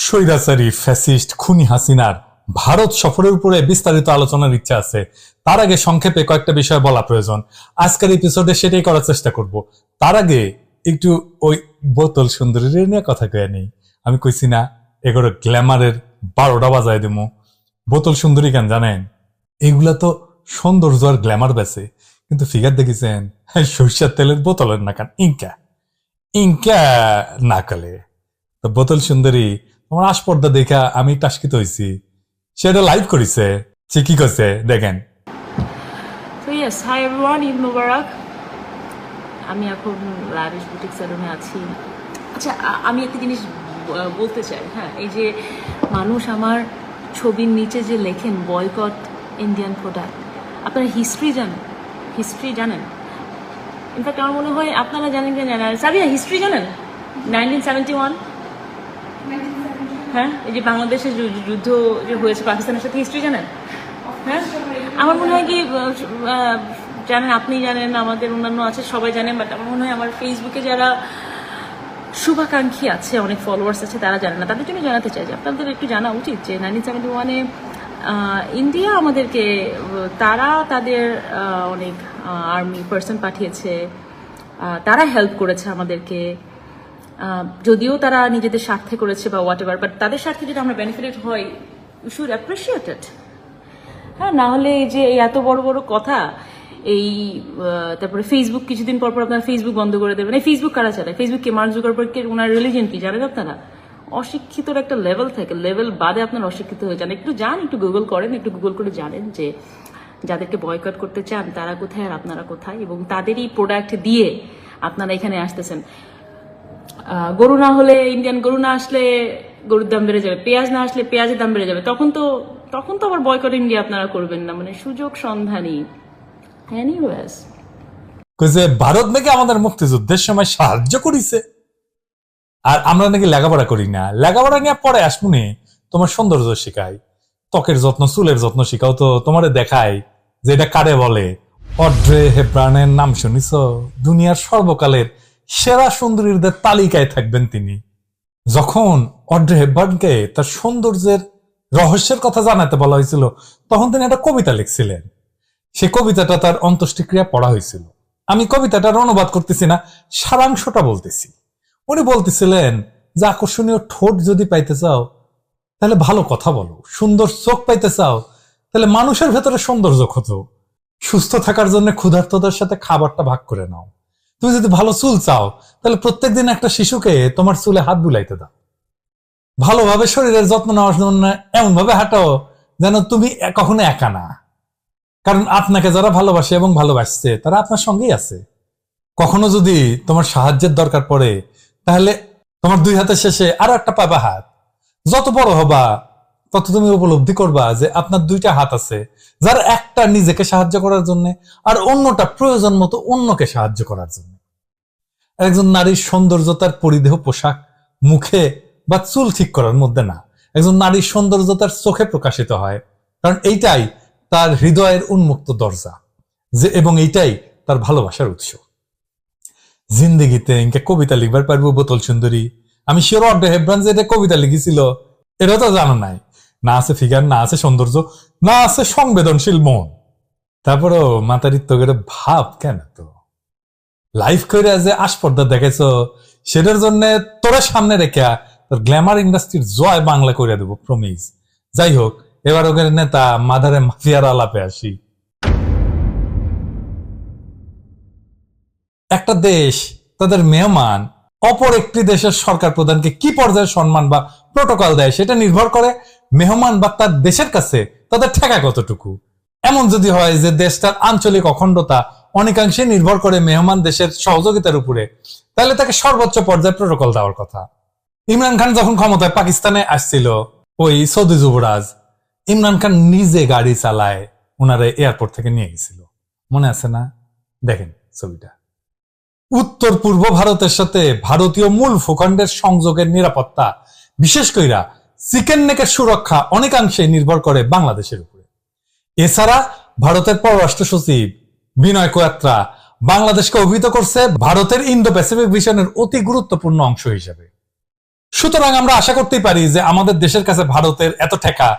স্বৈরাচারী ফ্যাসিস্ট খুনি হাসিনার ভারত সফরের উপরে বিস্তারিত আলোচনার ইচ্ছা আছে। তার আগে সংক্ষেপে কয়েকটা বিষয় বলা প্রয়োজন। আজকের এপিসোডে সেটাই করার চেষ্টা করব। তার আগে একটু ওই বোতল সুন্দরী নিয়ে কথা কয়ে নেই। আমি কইছি না এগুলো গ্ল্যামারের 12টা বাজায় দেবো। বোতল সুন্দরী কেন জানেন? এগুলা তো সৌন্দর্য আর গ্ল্যামার বেছে, কিন্তু ফিগার দেখেছেন সরিষার তেলের বোতলের না কান ইনকা ইনকা না কালে। তো বোতল সুন্দরী তোমার আসপর্দা দেখা আমি টাস্কিত হয়েছি। সেটা লাইভ করেছে, সে কি করছে দেখেন। So yes, hi everyone, Eid Mubarak. আমি এখন লাভিশ বুটিক স্যালুনে আছি। আচ্ছা, আমি একটা জিনিস বলতে চাই। হ্যাঁ, এই যে মানুষ আমার ছবির নিচে যে লেখেন বয়কট ইন্ডিয়ান প্রোডাক্ট, আপনারা হিস্ট্রি জানেন? ইনফ্যাক্ট আমার মনে হয় আপনারা জানেন কি জানেন, সাবিয়া হিস্ট্রি জানেন? 1971, হ্যাঁ, এই যে বাংলাদেশের যুদ্ধ যে হয়েছে পাকিস্তানের সাথে, হিস্ট্রি জানেন? হ্যাঁ, আমার মনে হয় কি জানেন, আপনি জানেন, আমাদের অন্যান্য আছে, সবাই জানেন, বাট আমার মনে হয় আমার ফেসবুকে যারা শুভাকাঙ্ক্ষী আছে, অনেক ফলোয়ার্স আছে, তারা জানে না। তাদের জন্য জানাতে চাই যে আপনাদের একটু জানা উচিত যে 1971-এ ইন্ডিয়া আমাদেরকে, তারা তাদের অনেক আর্মি পার্সন পাঠিয়েছে, তারা হেল্প করেছে আমাদেরকে। যদিও তারা নিজেদের স্বার্থে করেছে বা হোয়াট এভার, বাট তাদের স্বার্থে যদি আমরা বেনিফিটেড হই, ইউ শুড অ্যাপ্রিসিয়েট ইট। হ্যাঁ, না হলে এই যে এত বড় বড় কথা, এই তারপরে ফেসবুক কিছুদিন পর আপনারা ফেসবুক বন্ধ করে দেবেন। এই ফেসবুক কারা চালায়? ফেসবুককে মার্ক জুকারবার্গের ওনার রিলিজিয়ন কি জানেন আপনারা? অশিক্ষিতর একটা লেভেল থাকে, লেভেল বাদে আপনারা অশিক্ষিত হয়ে যান। একটু একটু গুগল করেন, একটু গুগল করে জানেন যে যাদেরকে বয়কট করতে চান তারা কোথায় আর আপনারা কোথায়, এবং তাদেরই প্রোডাক্ট দিয়ে আপনারা এখানে আসতেছেন। গরু না হলে, ইন্ডিয়ান গরু না আসলে গরুর দাম বেড়ে যাবে, পেঁয়াজ না আসলে পেঁয়াজের দাম বেড়ে যাবে, তখন তো আবার বয়কট ইন্ডিয়া আপনারা করবেন না। মানে সুযোগ সন্ধানী। এনিওয়েজ, ভারত নাকি আমাদের মুক্তিযুদ্ধের সময় সাহায্য করিছে, আর আমরা নাকি লেখাপড়া করি না। লেখাপড়া নিয়ে পরে আসবনি, তোমার সৌন্দর্য শিখাই, ত্বকের যত্ন, চুলের যত্ন শিখাও। তো তোমারে দেখাই যে এটা কারে বলে। অড্রে হেব্রানের নাম শুনিছ? দুনিয়ার সর্বকালের সেরা সুন্দরীদের তালিকায় থাকবেন তিনি। যখন অড্রে হেব্বার্নকে তার সৌন্দর্যের রহস্যের কথা জানাতে বলা হয়েছিল, তখন তিনি একটা কবিতা লিখছিলেন। সে কবিতাটা তার অন্ত্যেষ্টিক্রিয়া পড়া হয়েছিল। আমি কবিতাটার অনুবাদ করতেছি না, সারাংশটা বলতেছি। উনি বলতেছিলেন যে আকর্ষণীয় ঠোঁট যদি পাইতে চাও তাহলে ভালো কথা বলো, সুন্দর চোখ পাইতে চাও তাহলে মানুষের ভেতরে সৌন্দর্য খোঁজো, সুস্থ থাকার জন্য ক্ষুধার্তদের সাথে খাবারটা ভাগ করে নাও, তুমি যদি ভালো চুল চাও তাহলে প্রত্যেকদিন একটা শিশুকে তোমার চুলে হাত বুলাইতে দাও, ভালোভাবে শরীরের যত্ন নেওয়ার জন্য এমন ভাবে হাঁটাও যেন তুমি কখনো একা না, কারণ আপনাকে যারা ভালোবাসে এবং ভালোবাসছে তারা আপনার সঙ্গেই আছে। কখনো যদি তোমার সাহায্যের দরকার পড়ে তাহলে তোমার দুই হাতের শেষে আরো একটা পাবা হাত। যত বড় হবা তত তুমি উপলব্ধি করবা যে আপনার দুইটা হাত আছে, যার একটা নিজেকে সাহায্য করার জন্য আর অন্যটা প্রয়োজন মতো অন্যকে সাহায্য করার জন্য। একজন নারীর সৌন্দর্য তার পরিধেয় পোশাক, মুখে বা চুল ঠিক করার মধ্যে না। একজন নারীর সৌন্দর্য তার চোখে প্রকাশিত হয়, কারণ এইটাই তার হৃদয়ের উন্মুক্ত দরজা, যে এবং এইটাই তার ভালোবাসার উৎস। জিন্দিগিতে ইনকে কবিতা লিখবার পারবো বোতল সুন্দরী? আমি শিওর অড্রে হেব্রান যে এটা কবিতা লিখেছিল এটা তো জানো নাই। না আছে ফিগার, না আছে সৌন্দর্য, না আছে সংবেদনশীল মন। তারপরও মাতারিত্ব করে ভাব কেন? তো লাইফ করে যে আসপর্দা দেখেছ, সেটার জন্য তোরা সামনে রেখে তোর গ্ল্যামার ইন্ডাস্ট্রির জয় বাংলা করে দেবো, প্রমিস। যাই হোক, এবার ওদের নেতা মাদারে মাফিয়ার আলাপে আসি। একটা দেশ তাদের মেহমান অপর একটি দেশের সরকার প্রধানকে কি পর্যায়ে সম্মান বা প্রোটোকল দেয় সেটা নির্ভর করে মেহমান বা তার দেশের কাছে তাদের ঠেকা কতটুকু। এমন যদি হয় যে দেশটার আঞ্চলিক অখণ্ডতা অনেকাংশে নির্ভর করে মেহমান দেশের সহযোগিতার উপরে, তাহলে তাকে সর্বোচ্চ পর্যায়ে প্রোটোকল দেওয়ার কথা। ইমরান খান যখন ক্ষমতায় পাকিস্তানে আসছিল, ওই সৌদি যুবরাজ ইমরান খান নিজে গাড়ি চালায় ওনারে এয়ারপোর্ট থেকে নিয়ে গেছিল, মনে আছে না? দেখেন ছবিটা। উত্তর পূর্ব ভারতের সাথে ভারতীয় মূল ভূখণ্ডের সংযোগের নিরাপত্তা, বিশেষ কইরা চিকেন নেকের সুরক্ষা অনেকাংশে নির্ভর করে বাংলাদেশের উপরে। এছাড়া ভারতের পররাষ্ট্র সচিব বিনয় কোয়াত্রা বাংলাদেশকে অভিহিত করছে ভারতের ইন্দো প্যাসিফিক ভিশনের অতি গুরুত্বপূর্ণ অংশ হিসেবে। সুতরাং আমরা আশা করতেই পারি যে আমাদের দেশের কাছে ভারতের এত ঠেকা,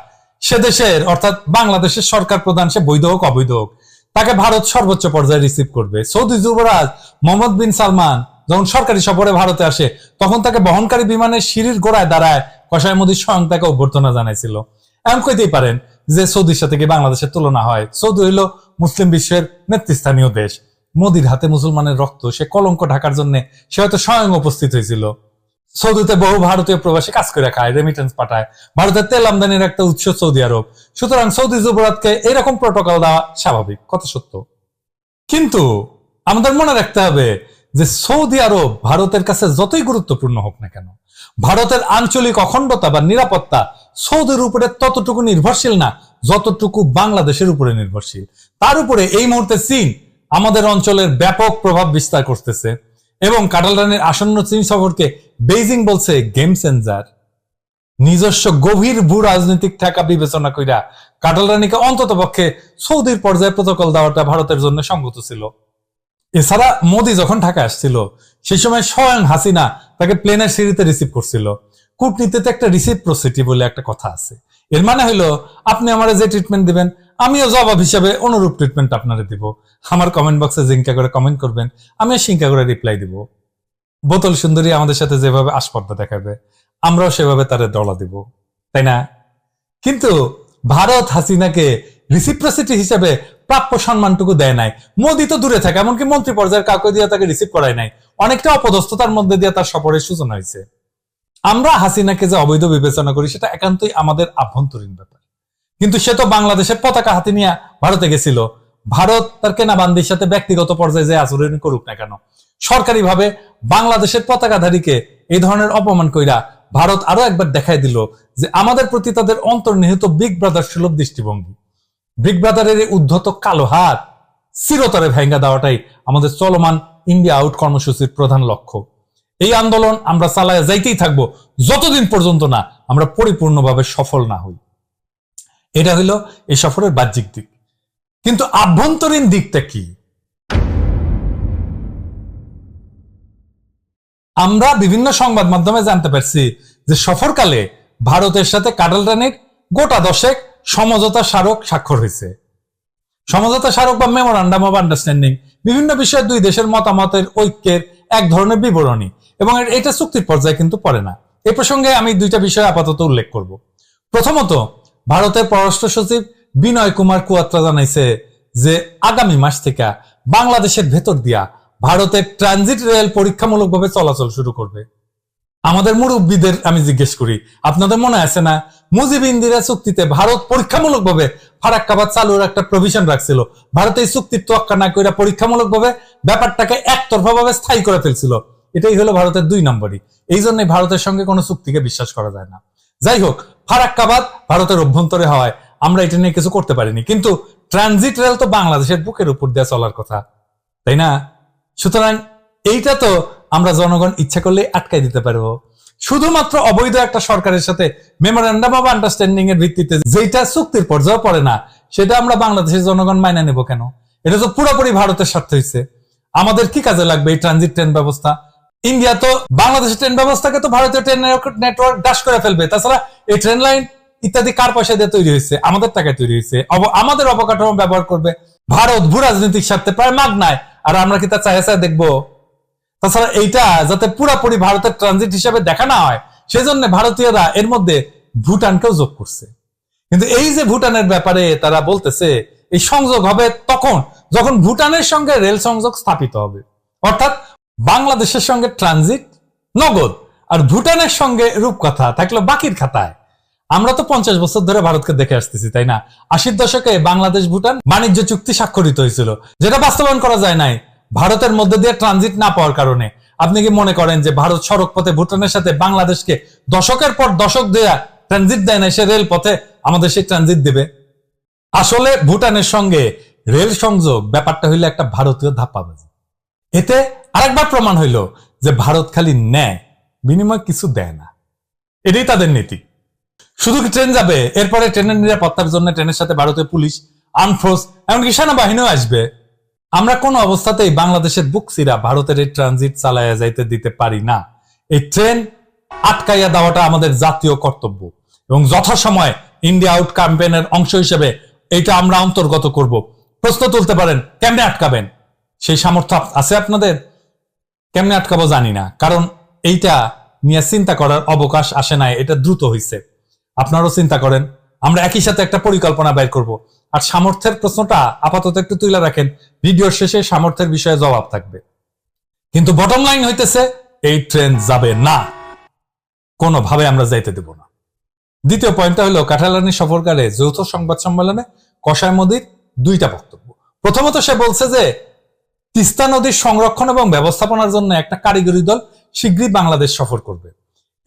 সে দেশের অর্থাৎ বাংলাদেশের সরকার প্রধান, সে বৈধ হোক অবৈধ হোক, তাকে ভারত সর্বোচ্চ পর্যায়ে রিসিভ করবে। সৌদি যুবরাজ মোহাম্মদ বিন সালমান যখন সরকারি সফরে ভারতে আসে, তখন তাকে বহনকারী বিমানের সিঁড়ির গোড়ায় দাঁড়ায় কসাই মোদী স্বয়ং তাকে অভ্যর্থনা জানাইছিল। এমন কইতেই পারেন যে সৌদির সাথে কি বাংলাদেশের তুলনা হয়? সৌদি হইল মুসলিম বিশ্বের নেতৃস্থানীয় দেশ। মোদির হাতে মুসলমানের রক্ত, সে কলঙ্ক ঢাকার জন্য সে হয়তো স্বয়ং উপস্থিত হয়েছিল। সৌদিতে বহু ভারতীয় প্রবাসী কাজ করে খায়, রেমিটেন্স পাঠায়। ভারতের তেল আমদানির একটা উৎস সৌদি আরব। সুতরাং সৌদি যুবরাজকে এরকম প্রোটোকল দেওয়া স্বাভাবিক, কথা সত্য। কিন্তু আমাদের মনে রাখতে হবে যে সৌদি আরব ভারতের কাছে যতই গুরুত্বপূর্ণ হোক না কেন, ভারতের আঞ্চলিক অখণ্ডতা বা নিরাপত্তা সৌদির উপরে ততটুকু নির্ভরশীল না যতটুকু বাংলাদেশের উপরে নির্ভরশীল। তার উপরে এই মুহূর্তে চীন আমাদের অঞ্চলের ব্যাপক প্রভাব বিস্তার করতেছে এবং কাটাল রানীর আসন্ন চীন সফরকে বেইজিং বলছে গেম চেঞ্জার। নিজস্ব গভীর ভূ রাজনৈতিক ঠেকা বিবেচনা কইরা কাটাল রানীকে অন্তত পক্ষে সৌদির পর্যায়ে প্রোটোকল দেওয়াটা ভারতের জন্য সঙ্গত ছিল। এছাড়া মোদি যখন ঢাকা আসছিল সেই সময় স্বয়ং হাসিনা তাকে প্লেনের সিঁড়িতে রিসিভ করছিল। কূটনীতিতে একটা রিসিপ্রোসিটি বলে একটা কথা আছে। এর মানে হলো আপনি আমার যে ট্রিটমেন্ট দিবেন আমিও জবাব হিসাবে অনুরূপ ট্রিটমেন্ট আপনারে দিব। আমার কমেন্ট বক্সে জিঙ্কা করে কমেন্ট করবেন, আমিও সিঙ্কা করে রিপ্লাই দিব। বোতল সুন্দরী আমাদের সাথে যেভাবে আস্পর্ধা দেখাবে আমরাও সেভাবে তারে দলা দিব, তাই না? কিন্তু ভারত হাসিনাকে রিসিপ্রোসিটি হিসেবে প্রাপ্য সম্মানটুকু দেয় নাই। মোদি তো দূরে থাকে, এমনকি মন্ত্রী পর্যায়ের কাউকে দিয়ে তাকে রিসিভ করায় নাই। অনেকটা অপদস্থতার মধ্যে দিয়ে তার সফরের সূচনা হয়েছে। আমরা হাসিনাকে যে অবৈধ বিবেচনা করি সেটা একান্তই আমাদের আভ্যন্তরীণ ব্যাপার। কিন্তু সে তো বাংলাদেশের পতাকা হাতে নিয়ে ভারতে গেছিল। ভারত তার কেনাবান্দির সাথে ব্যক্তিগত পর্যায়ে যে আচরণ করুক না কেন, সরকারিভাবে বাংলাদেশের পতাকাধারীকে এই ধরনের অপমান কইরা ভারত আরো একবার দেখাই দিল যে আমাদের প্রতি তাদের অন্তর্নিহিত বিগ ব্রাদার সুলভ দৃষ্টিভঙ্গি। বিগ ব্রাদারের এই উদ্ধত কালো হাত চিরতরে ভেঙ্গা দেওয়াটাই আমাদের চলমান ইন্ডিয়া আউট কর্মসূচির প্রধান লক্ষ্য। এই আন্দোলন আমরা চালায় যাইতেই থাকবো যতদিন পর্যন্ত না আমরা পরিপূর্ণভাবে সফল না হই। এটা হইল এই সফরের বাহ্যিক দিক। কিন্তু আভ্যন্তরীণ দিকটা কি? আমরা বিভিন্ন সংবাদ মাধ্যমে জানতে পারছি যে সফরকালে ভারতের সাথে কাটাল রানীর গোটা 10 সমঝোতা স্মারক স্বাক্ষর হয়েছে। সমঝোতা স্মারক বা মেমোরান্ডাম অব আন্ডারস্ট্যান্ডিং বিভিন্ন বিষয়ে দুই দেশের মতামতের ঐক্যের এক ধরনের বিবরণী, এবং এটা চুক্তির পর্যায়ে কিন্তু পড়ে না। এই প্রসঙ্গে আমি দুইটা বিষয় আপাতত উল্লেখ করব। প্রথমত, ভারতের পররাষ্ট্র সচিব বিনয় কুমার কুয়াত্রা জানাইছে যে আগামী মাস থেকে বাংলাদেশের ভেতর দিয়া ভারতের ট্রানজিট রেল পরীক্ষামূলকভাবে চলাচল শুরু করবে। আমাদের মুরব্বীদের আমি জিজ্ঞেস করি, আপনাদের মনে আছে না মুজিব ইন্দিরা চুক্তিতে ভারত পরীক্ষামূলকভাবে ফারাক্কাবাদ চালুর একটা প্রভিশন রাখছিল? ভারত এই চুক্তির তোয়াক্কা না করে পরীক্ষামূলকভাবে ব্যাপারটাকে একতরফাভাবে স্থায়ী করে ফেলছিল। এটাই হলো ভারতের 2 নম্বরই। এই জন্যই ভারতের সঙ্গে কোনো চুক্তিকে বিশ্বাস করা যায় না। যাই হোক, ফারাক্কাবাদ ভারতের অভ্যন্তরে হওয়ায় আমরা এটা নিয়ে কিছু করতে পারিনি, কিন্তু ট্রানজিট রেল তো বাংলাদেশের বুকের উপর দিয়ে চলার কথা, তাই না? সুতরাং এইটা তো আমরা জনগণ ইচ্ছা করলে আটকাই দিতে পারবো। শুধুমাত্র অবৈধ একটা সরকারের সাথে মেমোরেন্ডাম অব আন্ডারস্ট্যান্ডিং এর ভিত্তিতে যেটা চুক্তির পর্যায়ে পড়ে না, সেটা আমরা বাংলাদেশের জনগণ মাইনা নেব কেন? এটা তো পুরোপুরি ভারতের স্বার্থ হয়েছে। আমাদের কি কাজে লাগবে এই ট্রানজিট ট্রেন ব্যবস্থা? ইন্ডিয়া তো বাংলাদেশের ট্রেন ব্যবস্থাকে তো ভারতীয় ট্রেন নেটওয়ার্ক ডাশ করে ফেলবে। তাছাড়া এই ট্রেন লাইন ইত্যাদি কার পয়সা দিয়ে তৈরি হয়েছে? আমাদের টাকায় তৈরি হয়েছে। আমাদের অবকাঠামো ব্যবহার করবে ভারত ভূ রাজনৈতিক স্বার্থে প্রায় মাগনায়, আর আমরা কি তা চাহে চাহে দেখবো? তাছাড়া এইটা যাতে পুরাপুরি ভারতের ট্রানজিট হিসেবে দেখা না হয়, সেজন্য ভারতীয়রা এর মধ্যে ভুটানকেও যোগ করছে। কিন্তু এই যে ভুটানের ব্যাপারে তারা বলতেছে এই সংযোগ হবে তখন যখন ভুটানের সঙ্গে রেল সংযোগ স্থাপিত হবে, অর্থাৎ বাংলাদেশের সঙ্গে ট্রানজিট নগদ আর ভুটানের সঙ্গে রূপকথা থাকলো বাকির খাতায়। আমরা তো 50 বছর ধরে ভারতকে দেখে আসতেছি, তাই না? 80-র দশকে বাংলাদেশ ভুটান বাণিজ্য চুক্তি স্বাক্ষরিত হয়েছিল, যেটা বাস্তবায়ন করা যায় নাই ভারতের মধ্যে দিয়ে ট্রানজিট না পাওয়ার কারণে। আপনি কি মনে করেন যে ভারত সড়ক পথে ভুটানের সাথে বাংলাদেশকে দশকের পর দশক দেয়া ট্রানজিট দেয় না, সে রেল পথে আমাদের সেই ট্রানজিট দেবে? আসলে ভুটানের সঙ্গে রেল সংযোগ ব্যাপারটা হইলো একটা ভারতীয় ধাপ্পাবাজি। এতে আরেকবার প্রমাণ হইল যে ভারত খালি নেয়, বিনিময় কিছু দেয় না। এটাই তাদের নীতি। শুধু কি ট্রেন যাবে, এরপরে ট্রেনের নিরাপত্তার জন্য ট্রেনের সাথে ভারতের পুলিশ, আর্মফোর্স, এমনকি সেনাবাহিনীও আসবে। আমরা কোন অবস্থাতেই বাংলাদেশের বুক চিরা ভারতের এই ট্রানজিট চালায়া যাইতে দিতে পারি না। এই ট্রেন আটকাইয়া দেওয়াটা আমাদের জাতীয় কর্তব্য এবং যথাসময়ে ইন্ডিয়া আউট ক্যাম্পেইনের অংশ হিসেবে এটা আমরা অন্তর্গত করব। প্রশ্ন তুলতে পারেন, কেমনে আটকাবেন? সেই সামর্থ্য আছে আপনাদের? কেমনে আটকাবো জানি না, কারণ এইটা নিয়ে চিন্তা করার অবকাশ আসে নাই, এটা দ্রুত হয়েছে। আপনারাও চিন্তা করেন, আমরা একই সাথে একটা পরিকল্পনা বের করব। আর সামর্থ্যের প্রশ্নটা আপাতত একটু তুলে রাখেন, ভিডিওর শেষে সামর্থ্যের বিষয়ে জবাব থাকবে। কিন্তু বটম লাইন হইতেছে, এই ট্রেন যাবে না, কোনোভাবে আমরা যাইতে দেব না। দ্বিতীয় পয়েন্টটা হলো, কাঠালানি সফরকালে যৌথ সংবাদ সম্মেলনে কসাই মোদির দুইটা বক্তব্য। প্রথমত সে বলছে যে তিস্তা নদীর সংরক্ষণ এবং ব্যবস্থাপনার জন্য একটা কারিগরি দল শীঘ্রই বাংলাদেশ সফর করবে।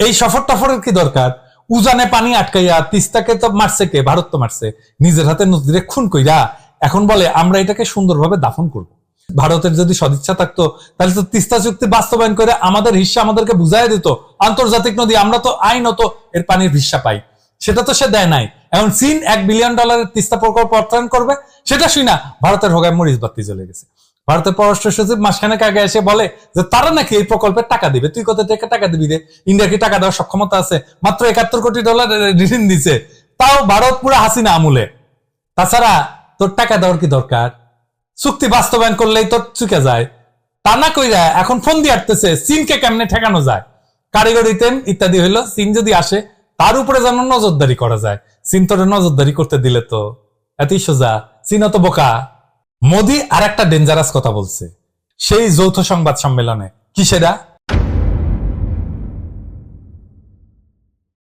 এই সফর টফরের কি দরকার? উজানে পানি আটকাইয়া তিস্তাকে তো মারছে কে? ভারত তো মারছে, নিজের হাতে নদীরে খুন কইরা এখন বলে আমরা এটাকে সুন্দরভাবে দাফন করব। ভারতের যদি সদিচ্ছা থাকতো তাহলে তো তিস্তা চুক্তি বাস্তবায়ন করে আমাদের হিস্সা আমাদেরকে বুঝাই দিত, আন্তর্জাতিক নদী, আমরা তো আইনত এর পানির হিস্সা পাই। সেটা তো সে দেয় নাই। এখন চীন $1 বিলিয়ন তিস্তা প্রকল্প অর্থায়ন করবে, সেটা শুই না ভারতের হোগায় মরিচ বাতি চলে গেছে। ভারতের পররাষ্ট্র সচিব মাসখানেক আগে এসে বলে যে তারা নাকি এই প্রকল্পের টাকা দিবে। তুই কত টাকা দিবি রে? ইন্ডিয়া কি টাকা দেওয়ার সক্ষমতা আছে? মাত্র $71 কোটি ঋণ দিছে, তাও ভারত পুরো হাসিনা আমলে। তাছাড়া তোর টাকা দেওয়ার কি দরকার? চুক্তি বাস্তবায়ন করলেই তোর চুকে যায়। তা না কইরা এখন ফোন দিয়ে আটতেছে চীনকে কেমনে ঠেকানো যায়, কারিগরি তেল ইত্যাদি হইলো। চীন যদি আসে তার উপরে যেন নজরদারি করা যায়। চীন তোর নজরদারি করতে দিলে তো এতই সোজা? চীন তো বোকা। মোদি আর একটা ডেঞ্জারাস কথা বলছে সেই যৌথ সংবাদ সম্মেলনে। কি সেটা?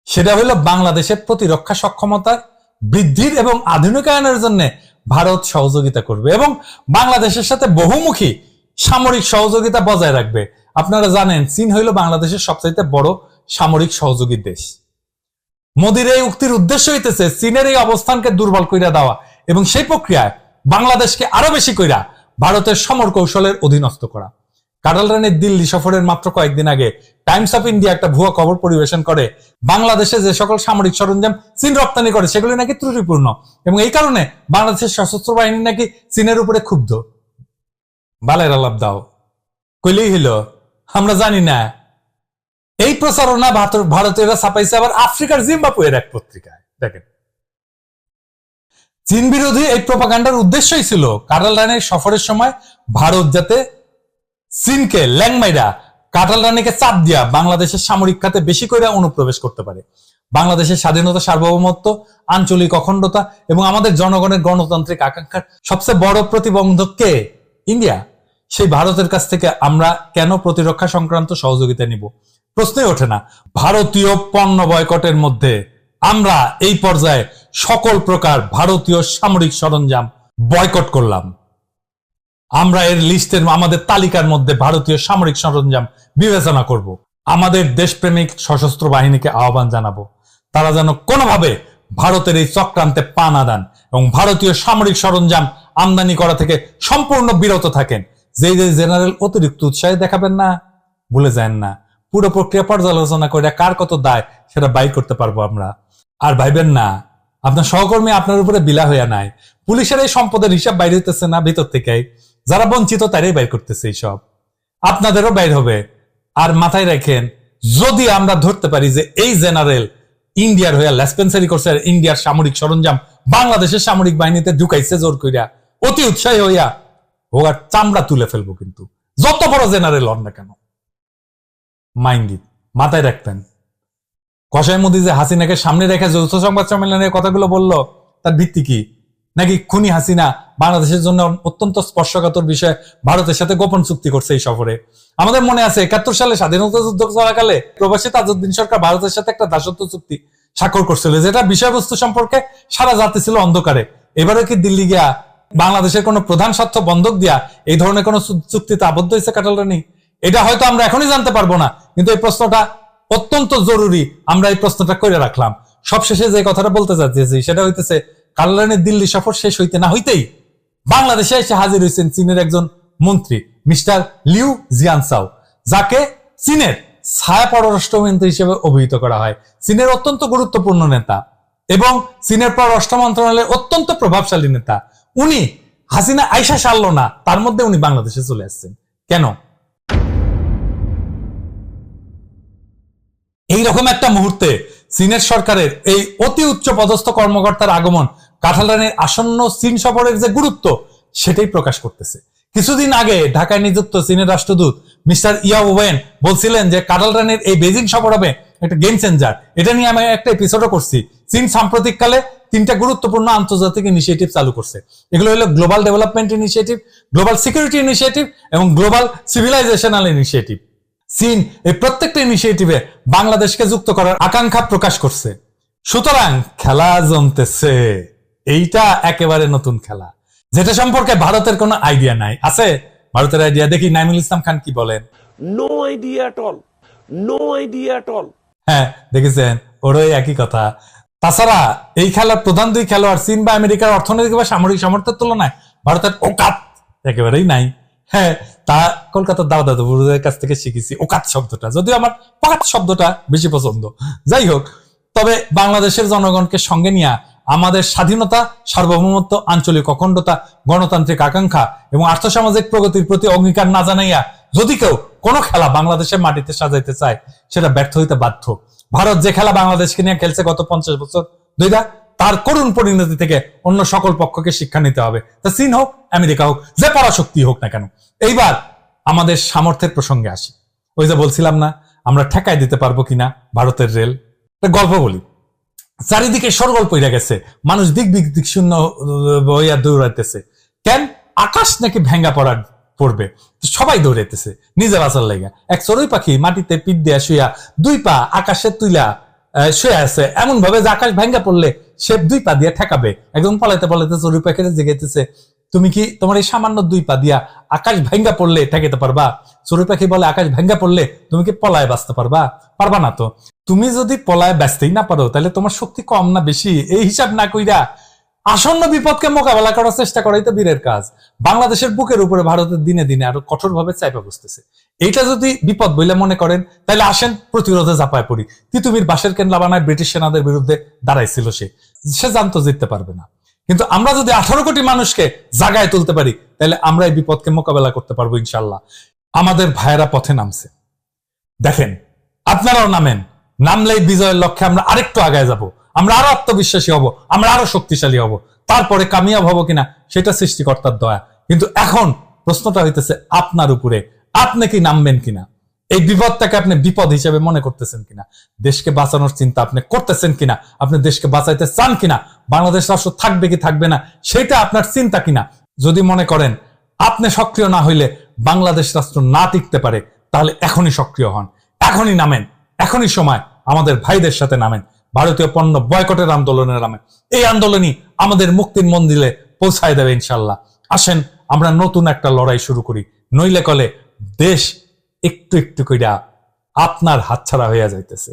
সেটা হলো বাংলাদেশের প্রতিরক্ষা সক্ষমতার বৃদ্ধির এবং আধুনিকায়নের জন্য ভারত সহযোগিতা করবে এবং বাংলাদেশের সাথে বহুমুখী সামরিক সহযোগিতা বজায় রাখবে। আপনারা জানেন চীন হইল বাংলাদেশের সবচাইতে বড় সামরিক সহযোগী দেশ। মোদির এই উক্তির উদ্দেশ্য হইতেছে চীনের এই অবস্থানকে দুর্বল কইরা দেওয়া এবং সেই প্রক্রিয়ায় বাংলাদেশকে আরো বেশি কইরা ভারতের সমর কৌশলের অধীনস্থ করা। কাটাল রানীর দিল্লি সফরের মাত্র কয়েকদিন আগে টাইমস অফ ইন্ডিয়া একটা ভুয়া খবর পরিবেশন করে বাংলাদেশে যে সকল সামরিক সরঞ্জাম চীন রপ্তানি করে সেগুলি নাকি ত্রুটিপূর্ণ এবং এই কারণে বাংলাদেশের সশস্ত্র বাহিনী নাকি চীনের উপরে ক্ষুব্ধ। বালের আলাপ দাও, কইলেই হইল আমরা জানি না। এই প্রচারণা ভারতীয়রা ছাপাইছে আবার আফ্রিকার জিম্বাবুয়ের এক পত্রিকায়। দেখেন, চীন বিরোধী এই প্রোপাগান্ডার উদ্দেশ্যই ছিল কাটাল রানীর সফরের সময় ভারত যাতে চীনকে ল্যাংমাইরা কাটাল রানীকে চাপ দিয়া বাংলাদেশের সামরিক খাতে বেশি করে অনুপ্রবেশ করতে পারে। বাংলাদেশের স্বাধীনতা, সার্বভৌমত্ব, আঞ্চলিক অখণ্ডতা এবং আমাদের জনগণের গণতান্ত্রিক আকাঙ্ক্ষার সবচেয়ে বড় প্রতিবন্ধক কে? ইন্ডিয়া। সেই ভারতের কাছ থেকে আমরা কেন প্রতিরক্ষা সংক্রান্ত সহযোগিতা নিব? প্রশ্নই ওঠে না। ভারতীয় পণ্য বয়কটের মধ্যে আমরা এই পর্যায়ে সকল প্রকার ভারতীয় সামরিক সরঞ্জাম বয়কট করলাম। আমরা এর লিস্টের আমাদের তালিকার মধ্যে ভারতীয় সামরিক সরঞ্জাম বিবেচনা করব। আমাদের দেশপ্রেমিক সশস্ত্র বাহিনীকে আহ্বান জানাবো তারা যেন কোনোভাবে ভারতের এই চক্রান্তে পা না দেন এবং ভারতীয় সামরিক সরঞ্জাম আমদানি করা থেকে সম্পূর্ণ বিরত থাকেন। যে জেনারেল অতিরিক্ত উৎসাহে দেখাবেন না, ভুলে যান না। পুরো প্রক্রিয়া পর্যালোচনা করে কার কত দায় সেটা বাই করতে পারবো আমরা। আর ভাইবেন না আপনার সহকর্মী আপনার উপরে বিলা হইয়া নাই। পুলিশের এই সম্পদের হিসাব বাইর হইতেছে না ভিতর থেকে, যারা বঞ্চিত তারাই বাইর করতেছে। এই সব আপনাদেরও বাইর হবে। আর মাথায় রাখেন, যদি আমরা ধরতে পারি যে এই জেনারেল ইন্ডিয়ার হইয়া লেসপেন্সারি করছে, ইন্ডিয়ার সামরিক সরঞ্জাম বাংলাদেশের সামরিক বাহিনীতে ঢুকাইছে জোর কইরা, অতি উৎসাহী হইয়া ওর চামড়া তুলে ফেলবো। কিন্তু যত বড় জেনারেল হন না কেন, মাইন্ড ইট, মাথায় রাখতেন। কসাই মোদি যে হাসিনাকে সামনে রেখে যৌথ সংবাদ সম্মেলনের কথাগুলো বললো, তার ভিত্তি কি? নাকি খুনি হাসিনা বাংলাদেশের জন্য অত্যন্ত স্পর্শকাতর বিষয়ে ভারতের সাথে গোপন চুক্তি করছে এই সফরে? আমাদের মনে আছে 71 সালে স্বাধীনতা যুদ্ধ চলাকালে প্রবাসী তাজউদ্দিন সরকার ভারতের সাথে একটা দাসত্ব চুক্তি স্বাক্ষর করছিল, যেটা বিষয়বস্তু সম্পর্কে সারা জাতি ছিল অন্ধকারে। এবারে কি দিল্লি গিয়া বাংলাদেশের কোন প্রধান স্বার্থ বন্ধক দিয়া এই ধরনের কোন চুক্তিতে আবদ্ধ হয়েছে কাটাল রানী? এটা হয়তো আমরা এখনই জানতে পারবো না, কিন্তু এই প্রশ্নটা অত্যন্ত জরুরি। আমরা এই প্রশ্নটা করে রাখলাম। সবশেষে যে কথাটা বলতে চাচ্ছি সেটা হইতেছে, কাটাল রানীর দিল্লি সফর শেষ হইতে না হইতেই বাংলাদেশে এসে হাজির হয়েছেন চীনের একজন মন্ত্রী মিস্টার লিউ জিয়ানসাও, যাকে চীনের ছায়া পররাষ্ট্রমন্ত্রী হিসেবে অভিহিত করা হয়। চীনের অত্যন্ত গুরুত্বপূর্ণ নেতা এবং চীনের পররাষ্ট্র মন্ত্রণালয়ের অত্যন্ত প্রভাবশালী নেতা। উনি হাসিনা আইসা সারল না, তার মধ্যে উনি বাংলাদেশে চলে আসছেন কেন? এইরকম একটা মুহূর্তে চীনের সরকারের এই অতি উচ্চ পদস্থ কর্মকর্তার আগমন কাঁঠাল রানীর আসন্ন চীন সফরের যে গুরুত্ব সেটাই প্রকাশ করতেছে। কিছুদিন আগে ঢাকায় নিযুক্ত চীনের রাষ্ট্রদূত মিস্টার ইয়াও ওয়েন বলছিলেন যে কাঁঠাল রানীর এই বেজিং সফর হবে একটা গেম চেঞ্জার। এটা নিয়ে আমি একটা এপিসোডও করছি। চীন সাম্প্রতিককালে 3টা গুরুত্বপূর্ণ আন্তর্জাতিক ইনিশিয়েটিভ চালু করছে। এগুলো হলো global development initiative, global security initiative এবং গ্লোবাল সিভিলাইজেশনাল ইনিশিয়েটিভ। চীন এই প্রত্যেকটা ইনিশিয়েটিভে বাংলাদেশকে যুক্ত করার আকাঙ্ক্ষা প্রকাশ করছে। সুতরাং খেলা জমতেছে। এইটা একেবারে নতুন খেলা, যেটা সম্পর্কে ভারতের কোনো আইডিয়া নাই। আছে ভারতের আইডিয়া? দেখি নাইমুল ইসলাম খান কি বলেন। No idea at all, no idea at all. হ্যাঁ, দেখেছেন, ওরই একই কথা। তাছাড়া এই খেলার প্রধান দুই খেলোয়াড় চীন বা আমেরিকার অর্থনৈতিক বা সামরিক সামর্থ্যের তুলনায় ভারতের ওকাত একেবারেই নাই। হ্যাঁ, তা কলকাতার দাদুদের কাছ থেকে শিখেছি ওকাত শব্দটা, যদিও আমার পকাত শব্দটা বেশি পছন্দ। যাই হোক, তবে বাংলাদেশের জনগণকে সঙ্গে নিয়ে আমাদের স্বাধীনতা, সার্বভৌমত্ব, আঞ্চলিক অখণ্ডতা, গণতান্ত্রিক আকাঙ্ক্ষা এবং আর্থসামাজিক প্রগতির প্রতি অঙ্গীকার না জানাইয়া যদি কেউ কোনো খেলা বাংলাদেশের মাটিতে সাজাইতে চায়, সেটা ব্যর্থ হইতে বাধ্য। ভারত যে খেলা বাংলাদেশকে নিয়ে খেলছে গত 50 বছর ধরে, তার করুণ পরিণতি থেকে অন্য সকল পক্ষকে শিক্ষা নিতে হবে। তা চীন হোক, আমেরিকা হোক, যে পরাশক্তি হোক না কেন। এইবার আমাদের সামর্থ্যের প্রসঙ্গে আসি। ওই যে বলছিলাম না, আমরা ঠেকাই দিতে পারবো কিনা ভারতের রেল। গল্প বলি। চারিদিকে সরগোল পইরা গেছে, মানুষ দিক দিক শূন্য হইয়া দৌড়াইতেছে। কেন? আকাশ নাকি ভেঙ্গা পড়বে, সবাই দৌড়াইতেছে নিজে বাঁচার লাগা। এক চড়ুই পাখি মাটিতে পিঠ দিয়া শুয়া 2 পা আকাশে তুইলা শুয়ে আছে, এমন ভাবে যে আকাশ ভেঙ্গা পড়লে সে 2 পা দিয়ে ঠেকাবে। একদম পালাইতে পালাইতে চড়ুই পাখির জেগেতেছে, তুমি কি তোমার এই সামান্য 2 পা দিয়া আকাশ ভেঙ্গা পড়লে ঠেকাতে পারবা? চড়ুই পাখি বলে, আকাশ ভেঙ্গা পড়লে তুমি কি পলায় বাঁচতে পারবা? পারবা না তো। তুমি যদি পলায় বাঁচতেই না পারো, তাহলে তোমার শক্তি কম না বেশি এই হিসাব না কইরা আসন্ন বিপদকে মোকাবেলা করার চেষ্টা করাই তো বীরের কাজ। বাংলাদেশের বুকের উপরে ভারতের দিনে দিনে আরো কঠোরভাবে চাইপা বসতেছে। এইটা যদি বিপদ বলে মনে করেন, তাহলে আসেন প্রতিরোধে ঝাঁপায় পড়ি। তিতুমির বাঁশের কেন্দ্রা বানায় ব্রিটিশ সেনাদের বিরুদ্ধে দাঁড়াইছিল, সে জানতো জিততে পারবে না। কিন্তু আমরা যদি 18 কোটি মানুষকে জাগায় তুলতে পারি, তাহলে আমরা এই বিপদকে মোকাবেলা করতে পারবো ইনশাল্লাহ। আমাদের ভাইয়েরা পথে নামছে, দেখেন, আপনারাও নামেন। নামলেই বিজয়ের লক্ষ্যে আমরা আরেকটু আগায় যাব, আমরা আরো আত্মবিশ্বাসী হব, আমরা আরো শক্তিশালী হব। তারপরে কামিয়াব হব কিনা সেটা সৃষ্টিকর্তার দয়া। কিন্তু এখন প্রশ্নটা হইতেছে আপনার উপরে, আপনি কি নামবেন কিনা? এই বিপদটাকে আপনি বিপদ হিসেবে মনে করতেছেন কিনা? দেশকে বাঁচানোর চিন্তা আপনি করতেছেন কিনা? আপনি দেশকে বাঁচাইতে চান কিনা? বাংলাদেশ রাষ্ট্র থাকবে কি থাকবে না সেটা আপনার চিন্তা কিনা? যদি মনে করেন আপনি সক্রিয় না হইলে বাংলাদেশ রাষ্ট্র না টিকতে পারে, তাহলে এখনই সক্রিয় হন, এখনই নামেন, এখনই সময়। আমাদের ভাইদের সাথে নামেন, ভারতীয় পণ্য বয়কটের আন্দোলনের নামেন। এই আন্দোলনই আমাদের মুক্তির মন্দিরে পৌঁছায় দেবে ইনশাল্লাহ। আসেন আমরা নতুন একটা লড়াই শুরু করি, নইলে কলে দেশ একটু একটু কইরা আপনার হাতছাড়া হইয়া যাইতেছে।